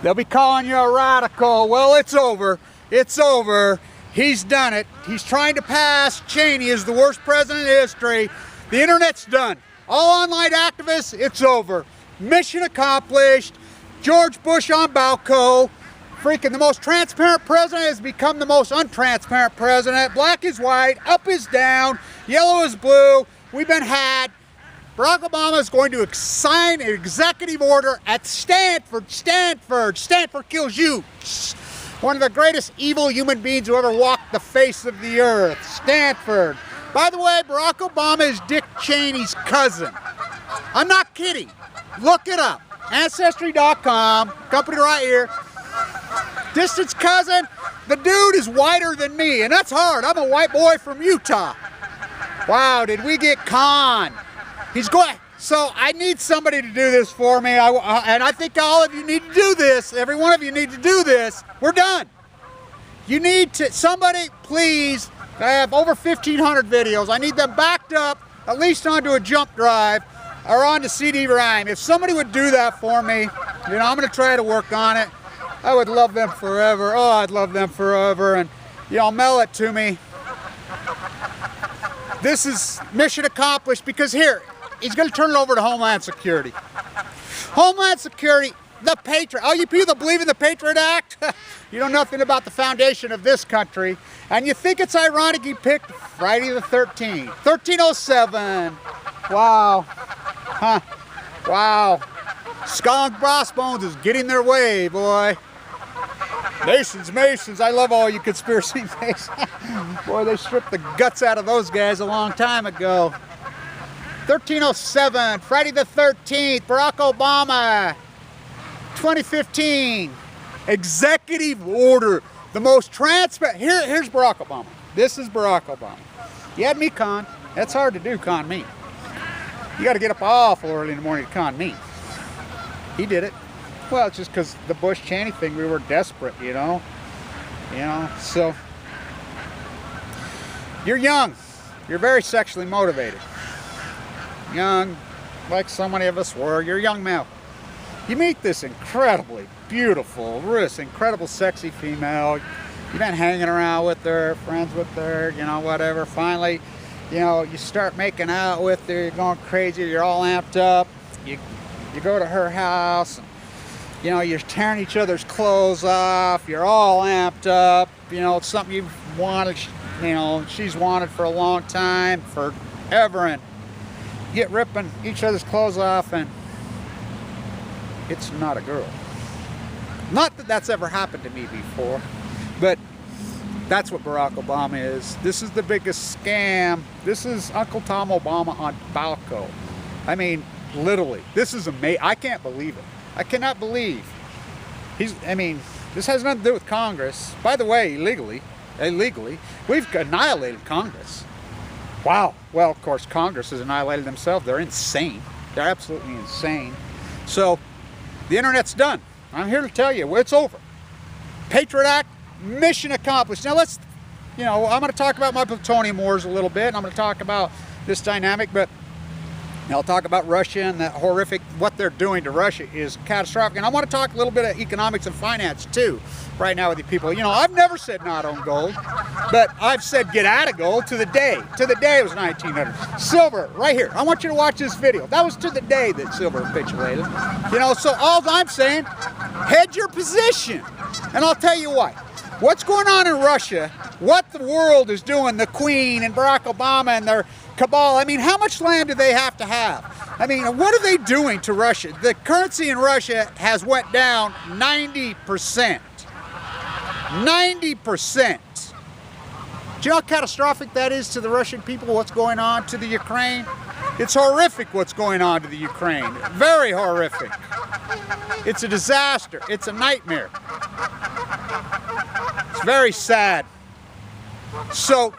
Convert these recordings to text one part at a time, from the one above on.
They'll be calling you a radical. Well, it's over. It's over. He's done it. He's trying to pass Cheney as the worst president in history. The internet's done. All online activists, it's over. Mission accomplished. George Bush on Balco. Freaking the most transparent president has become the most untransparent president. Black is white, up is down, yellow is blue. We've been had. Barack Obama is going to sign an executive order at Stanford. Stanford kills you. One of the greatest evil human beings who ever walked the face of the earth. Stanford. By the way, Barack Obama is Dick Cheney's cousin. I'm not kidding. Look it up. Ancestry.com, company right here. Distant cousin. The dude is whiter than me, and that's hard. I'm a white boy from Utah. Wow, did we get conned? He's going. So I need somebody to do this for me, and I think all of you need to do this. Every one of you need to do this. We're done. You need to, somebody please, I have over 1,500 videos. I need them backed up, at least onto a jump drive or onto CD-ROM. If somebody would do that for me, you know, I'm going to try to work on it. I would love them forever. Oh, I'd love them forever. And, you know, mail it to me. This is mission accomplished because here, he's going to turn it over to Homeland Security. Homeland Security, the Patriot. All you people that believe in the Patriot Act, you know nothing about the foundation of this country. And you think it's ironic he picked Friday the 13th. 1307. Wow. Huh. Wow. Skull and Crossbones is getting their way, boy. Masons. I love all you conspiracy masons. Boy, they stripped the guts out of those guys a long time ago. 1307, Friday the 13th, Barack Obama, 2015, executive order, the most transparent. Here's Barack Obama. This is Barack Obama. You had me conned. That's hard to do, con me. You got to get up awful early in the morning to con me. He did it. Well, it's just because the Bush-Cheney thing, we were desperate, you know. So you're young. You're very sexually motivated. Young, like so many of us were. You're a young male. You meet this incredibly beautiful, this incredible sexy female. You've been hanging around with her, friends with her, you know, whatever. Finally, you know, you start making out with her. You're going crazy. You're all amped up. You go to her house. And, you know, you're tearing each other's clothes off. You're all amped up. You know, it's something you've wanted. You know, she's wanted for a long time, forever, and get ripping each other's clothes off, and it's not a girl. Not that that's ever happened to me before, but that's what Barack Obama is. This is the biggest scam. This is Uncle Tom Obama on Balco. I mean, literally, this is amazing. I can't believe it. I cannot believe. This has nothing to do with Congress. By the way, illegally, we've annihilated Congress. Wow. Well, of course, Congress has annihilated themselves. They're insane. They're absolutely insane. So, the internet's done. I'm here to tell you, it's over. Patriot Act, mission accomplished. Now let's, you know, I'm going to talk about my plutonium wars a little bit. And I'm going to talk about this dynamic, but I'll talk about Russia and that horrific, what they're doing to Russia is catastrophic. And I want to talk a little bit of economics and finance too, right now with you people. You know, I've never said not own gold, but I've said get out of gold to the day. To the day it was 1900. Silver, right here. I want you to watch this video. That was to the day that silver capitulated. You know, so all I'm saying, hedge your position. And I'll tell you what. What's going on in Russia, what the world is doing, the Queen and Barack Obama and their cabal, I mean, how much land do they have to have? I mean, what are they doing to Russia? The currency in Russia has went down 90%. 90%. Do you know how catastrophic that is to the Russian people, what's going on to the Ukraine? It's horrific what's going on to the Ukraine. Very horrific. It's a disaster. It's a nightmare. It's very sad. So,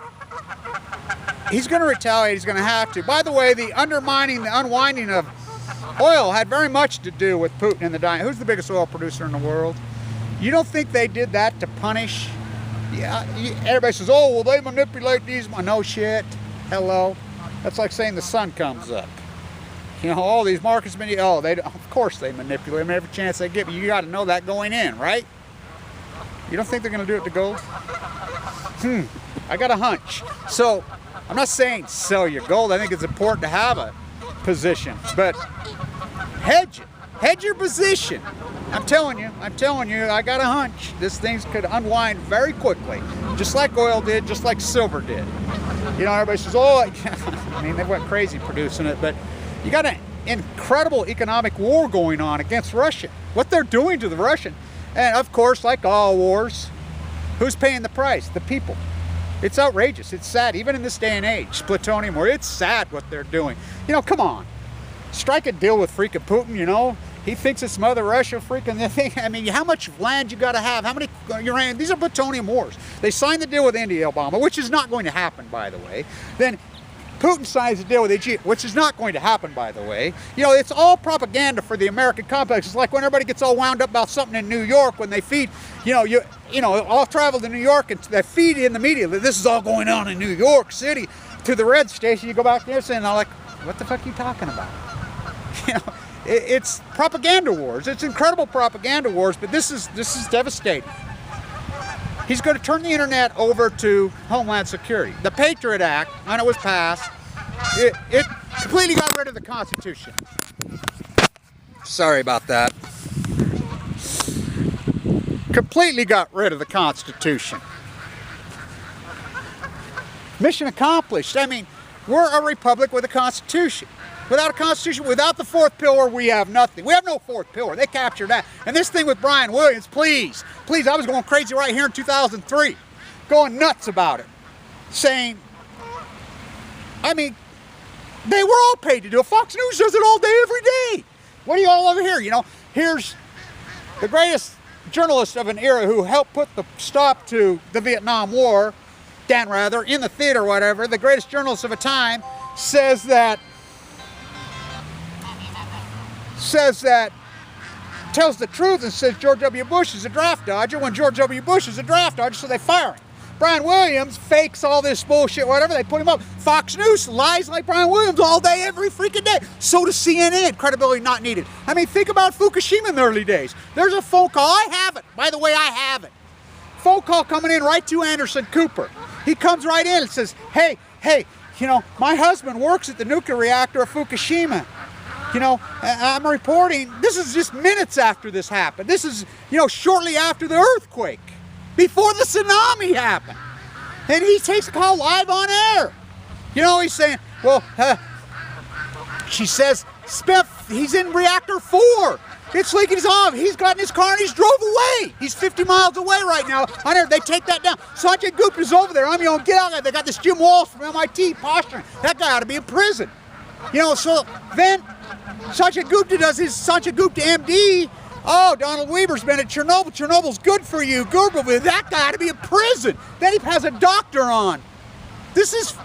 he's going to retaliate. He's going to have to. By the way, the unwinding of oil had very much to do with Putin and the dying. Who's the biggest oil producer in the world? You don't think they did that to punish? Yeah, everybody says, oh, well, they manipulate these. No shit. Hello. That's like saying the sun comes up. You know, all these markets, of course they manipulate them every chance they get, but you got to know that going in, right? You don't think they're going to do it to gold? I got a hunch. So, I'm not saying sell your gold. I think it's important to have a position, but hedge it. Hedge your position. I'm telling you, I got a hunch. This thing could unwind very quickly, just like oil did, just like silver did. You know, everybody says, oh, I mean, they went crazy producing it, but you got an incredible economic war going on against Russia. What they're doing to the Russian, and of course, like all wars, who's paying the price? The people. It's outrageous. It's sad. Even in this day and age, plutonium war, it's sad what they're doing. You know, come on. Strike a deal with freaking Putin, you know. He thinks it's Mother Russia freaking thing. I mean, how much land you got to have? How many uranium? These are plutonium wars. They signed the deal with India, Obama, which is not going to happen, by the way. Then Putin signs a deal with Egypt, which is not going to happen, by the way. You know, it's all propaganda for the American complex. It's like when everybody gets all wound up about something in New York when they feed, you know, all travel to New York and they feed in the media that this is all going on in New York City to the red station. You go back there saying, they're like, what the fuck are you talking about? You know, it's propaganda wars. It's incredible propaganda wars, but this is devastating. He's going to turn the internet over to Homeland Security. The Patriot Act, when it was passed, it completely got rid of the Constitution. Sorry about that. Completely got rid of the Constitution. Mission accomplished. I mean, we're a republic with a Constitution. Without a Constitution, without the fourth pillar, we have nothing. We have no fourth pillar. They captured that. And this thing with Brian Williams, please, I was going crazy right here in 2003. Going nuts about it. Saying, I mean, they were all paid to do it. Fox News does it all day, every day. What do you all over here? You know, here's the greatest journalist of an era who helped put the stop to the Vietnam War, Dan Rather, in the theater or whatever. The greatest journalist of a time says that, tells the truth and says George W. Bush is a draft dodger when George W. Bush is a draft dodger, so they fire him. Brian Williams fakes all this bullshit, whatever, they put him up. Fox News lies like Brian Williams all day, every freaking day. So does CNN, credibility not needed. I mean, think about Fukushima in the early days. There's a phone call, I have it. By the way, I have it. Phone call coming in right to Anderson Cooper. He comes right in and says, hey, you know, my husband works at the nuclear reactor of Fukushima. You know, I'm reporting, this is just minutes after this happened. This is, you know, shortly after the earthquake, before the tsunami happened. And he takes a call live on air. You know, he's saying, well, she says, he's in reactor 4. It's leaking, he's off. He's got in his car and he's drove away. He's 50 miles away right now. On air, they take that down. Sanjay Gupta's over there. You know, get out there. They got this Jim Walsh from MIT posturing. That guy ought to be in prison. You know, so then Sanjay Gupta does his Sanjay Gupta MD. Oh, Donald Weaver's been at Chernobyl. Chernobyl's good for you. Good, but that guy ought to be in prison. Then he has a doctor on. This is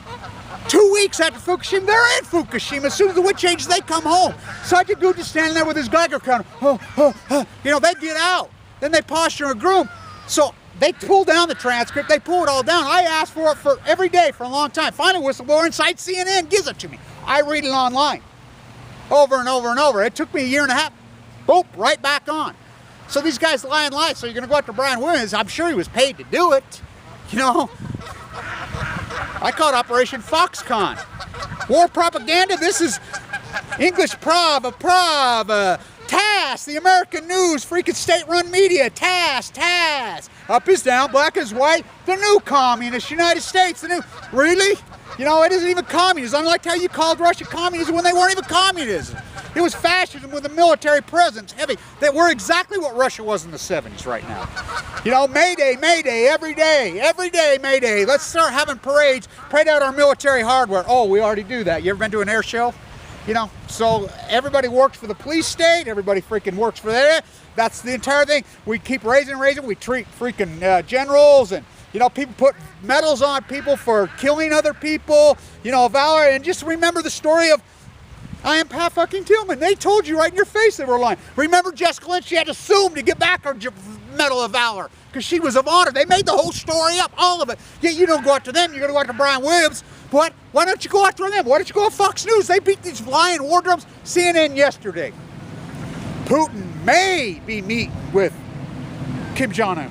2 weeks after Fukushima. They're in Fukushima. As soon as the witch ages, they come home. Sanjay Gupta's standing there with his Geiger counter. You know, they get out. Then they posture a groom. So they pull down the transcript. They pull it all down. I asked for it for every day for a long time. Finally, whistleblower inside CNN gives it to me. I read it online over and over and over. It took me a year and a half. Boop, right back on. So these guys lie and lie. So you're going to go after Brian Williams. I'm sure he was paid to do it. You know, I call it Operation Foxconn. War propaganda. This is English TASS, the American news, freaking state-run media, TASS. Up is down, black is white, the new communist United States, the new, really? You know, it isn't even communism, unlike how you called Russia communism when they weren't even communism. It was fascism with a military presence, heavy. That we're exactly what Russia was in the 70s right now. You know, Mayday, every day, Mayday. Let's start having parades, parade out our military hardware. Oh, we already do that. You ever been to an air show? You know, so everybody works for the police state, everybody freaking works for that. That's the entire thing. We keep raising, we treat freaking generals and, you know, people put medals on people for killing other people, you know, valor, and just remember the story of I am Pat fucking Tillman. They told you right in your face they were lying. Remember Jessica Lynch? She had to sue him to get back her Medal of Valor because she was of honor. They made the whole story up, all of it. Yet you don't go after them. You're going to go after Brian Williams. But why don't you go after them? Why don't you go to Fox News? They beat these lying war drums. CNN yesterday. Putin may be meeting with Kim Jong-un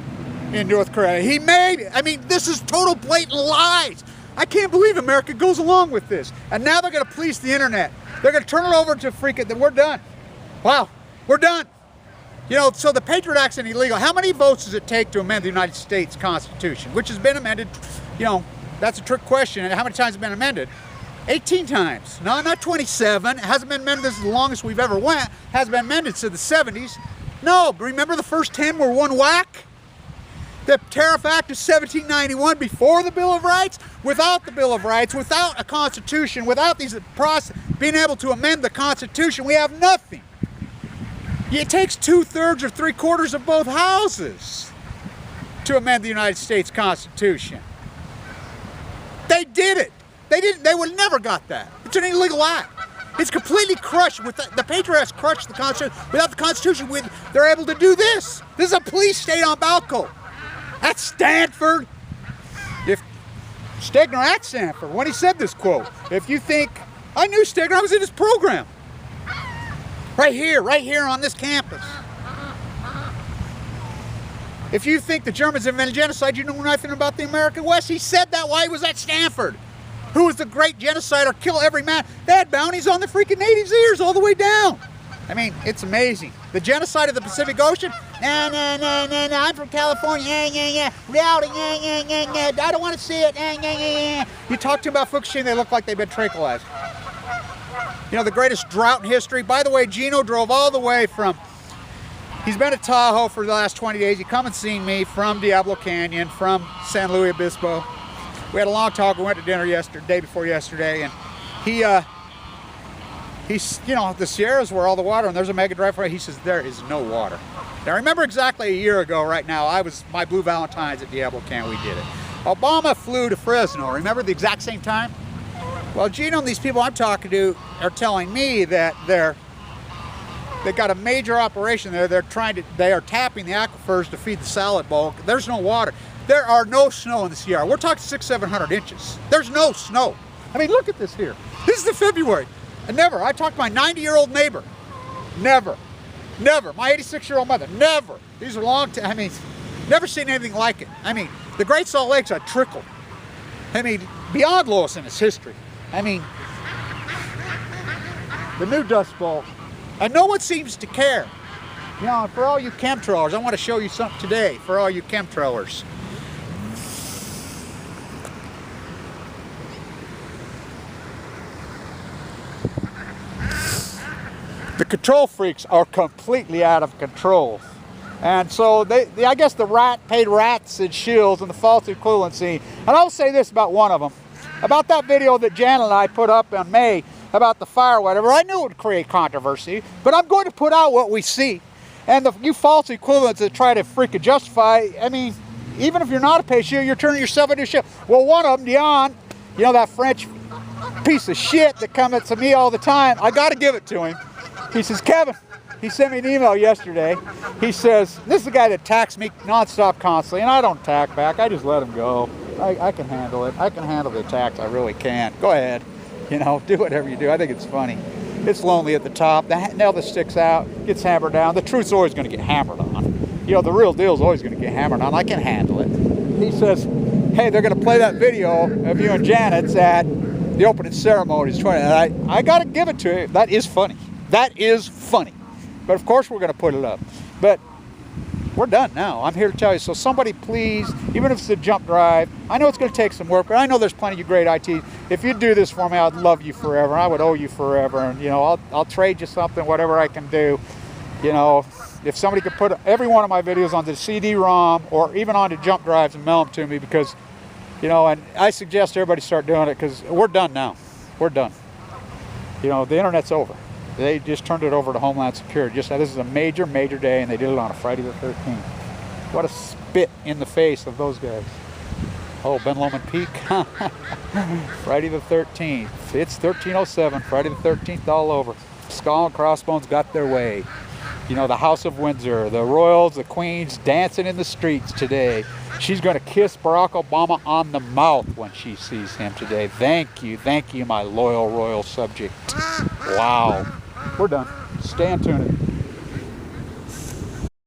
in North Korea. He may. I mean, this is total blatant lies. I can't believe America goes along with this. And now they're going to police the internet. They're going to turn it over to freaking, we're done. Wow, we're done. You know, so the Patriot Act's illegal. How many votes does it take to amend the United States Constitution, which has been amended? You know, that's a trick question. And how many times has it been amended? 18 times. No, not 27. It hasn't been amended. This is the longest we've ever went. It hasn't been amended since the 70s. No, remember the first 10 were one whack? The Tariff Act of 1791 before the Bill of Rights, without the Bill of Rights, without a Constitution, without these process, being able to amend the Constitution, we have nothing. It takes 2/3 or 3/4 of both houses to amend the United States Constitution. They did it. They didn't. They would never got that. It's an illegal act. It's completely crushed. With the Patriot Act crushed the Constitution. Without the Constitution, they're able to do this. This is a police state on Balco. At Stanford. If Stegner at Stanford, when he said this quote, if you think, I knew Stegner, I was in his program. Right here on this campus. If you think the Germans invented genocide, you know nothing about the American West. He said that while he was at Stanford. Who was the great genocider, kill every man. They had bounties on the freaking natives' ears all the way down. I mean, it's amazing. The genocide of the Pacific Ocean? No, I'm from California. Reality, I don't want to see it. You talk to them about Fukushima, they look like they've been tranquilized. You know, the greatest drought in history. By the way, Gino drove all the way from, he's been at Tahoe for the last 20 days. He come and seen me from Diablo Canyon, from San Luis Obispo. We had a long talk. We went to dinner day before yesterday, and he's, you know, the Sierras were all the water, and there's a mega dry fire. He says, there is no water. Now, I remember exactly a year ago right now, my Blue Valentine's at Diablo Canyon, we did it. Obama flew to Fresno, remember the exact same time? Well, Gino and these people I'm talking to are telling me that they've got a major operation there. They are tapping the aquifers to feed the salad bowl. There's no water. There are no snow in the Sierra. We're talking 600-700 inches. There's no snow. I mean, look at this here. This is the February. And never. I talked to my 90-year-old neighbor. Never. My 86-year-old mother. Never. These are long time. I mean, never seen anything like it. I mean, the Great Salt Lake's a trickle. I mean, beyond Lewis in its history. I mean, the new Dust Bowl. And no one seems to care. You know, for all you chemtrailers, I want to show you something today. For all you chemtrailers. The control freaks are completely out of control. And so I guess the paid rats and shills and the false equivalency. And I'll say this about one of them. About that video that Jan and I put up in May about the fire or whatever, I knew it would create controversy, but I'm going to put out what we see. And you false equivalents that try to freaking justify, I mean, even if you're not a paid shield, you're turning yourself into a shield. Well, one of them, Dion, you know, that French piece of shit that comes to me all the time, I got to give it to him. He says, Kevin, he sent me an email yesterday. He says, this is the guy that attacks me nonstop constantly, and I don't attack back. I just let him go. I can handle it. I can handle the attacks. I really can. Go ahead. You know, do whatever you do. I think it's funny. It's lonely at the top. The nail that sticks out gets hammered down. The truth's always going to get hammered on. You know, the real deal's always going to get hammered on. I can handle it. He says, hey, they're going to play that video of you and Janet's at the opening ceremonies. I got to give it to you. That is funny. That is funny. But of course we're going to put it up. But we're done now. I'm here to tell you. So somebody please, even if it's a jump drive, I know it's going to take some work, but I know there's plenty of great IT. If you'd do this for me, I'd love you forever. I would owe you forever. And, you know, I'll trade you something, whatever I can do. You know, if somebody could put every one of my videos onto CD-ROM or even onto jump drives and mail them to me, because, you know, and I suggest everybody start doing it, because we're done now. We're done. You know, the internet's over. They just turned it over to Homeland Security. Just this is a major, major day, and they did it on a Friday the 13th. What a spit in the face of those guys. Oh, Ben Lomond Peak. Friday the 13th. It's 1307. Friday the 13th all over. Skull and Crossbones got their way. You know, the House of Windsor, the royals, the queens dancing in the streets today. She's going to kiss Barack Obama on the mouth when she sees him today. Thank you, my loyal royal subject. Wow. We're done. Stay tuned.